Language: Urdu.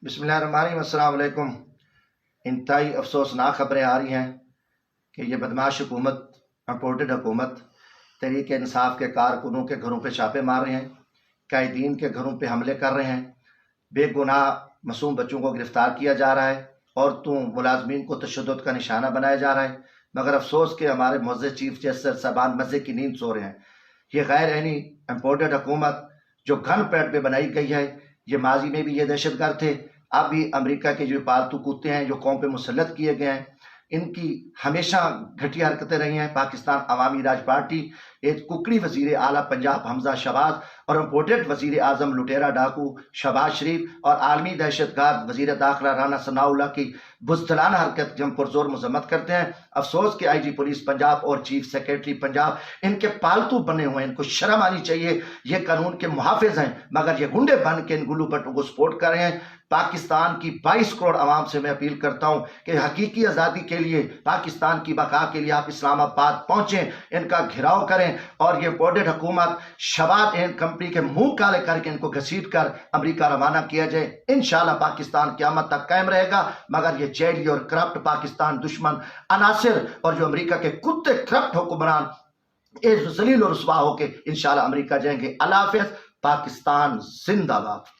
بسم اللہ الرحمن الرحیم، السلام علیکم۔ انتہائی افسوسناک خبریں آ رہی ہیں کہ یہ بدمعاش حکومت، امپورٹڈ حکومت، تحریک انصاف کے کارکنوں کے گھروں پہ چھاپے مار رہے ہیں، قائدین کے گھروں پہ حملے کر رہے ہیں، بے گناہ معصوم بچوں کو گرفتار کیا جا رہا ہے، عورتوں ملازمین کو تشدد کا نشانہ بنایا جا رہا ہے، مگر افسوس کہ ہمارے معزز چیف جسٹس صاحبان مزے کی نیند سو رہے ہیں۔ یہ غیر عینی امپورٹڈ حکومت جو گن پیڈ پہ بنائی گئی ہے، یہ ماضی میں بھی یہ دہشت گرد تھے، اب بھی امریکہ کے جو پالتو کتے ہیں جو قوم پہ مسلط کیے گئے ہیں، ان کی ہمیشہ گھٹیا حرکتیں رہی ہیں۔ پاکستان عوامی راج پارٹی ایک ککڑی وزیر اعلیٰ پنجاب حمزہ شہباز اور امپورٹڈ وزیر اعظم لٹیرا ڈاکو شہباز شریف اور عالمی دہشت گرد وزیر داخلہ رانا ثناء اللہ کی بزدلانہ حرکت کی ہم پرزور مذمت کرتے ہیں۔ افسوس کہ آئی جی پولیس پنجاب اور چیف سیکریٹری پنجاب ان کے پالتو بنے ہوئے ہیں، ان کو شرم آنی چاہیے۔ یہ قانون کے محافظ ہیں مگر یہ گنڈے بن کے ان گلو بٹوں کو سپورٹ کر رہے ہیں۔ پاکستان کی 22 کروڑ عوام سے میں اپیل کرتا ہوں کہ حقیقی آزادی کے لیے، پاکستان کی بقا کے لیے آپ اسلام آباد پہنچیں، ان کا گھراؤ کریں اور یہ امپورٹڈ حکومت شباب اینڈ کمپنی کے منہ کالے کر کے ان کو گھسیٹ کر امریکہ روانہ کیا جائے۔ انشاءاللہ پاکستان قیامت تک قائم رہے گا، مگر یہ جیلی اور کرپٹ پاکستان دشمن عناصر اور جو امریکہ کے کتے کرپٹ حکمران ذلیل و رسوا ہو کے انشاءاللہ امریکہ جائیں گے۔ اللہ حافظ۔ پاکستان زندہ باد۔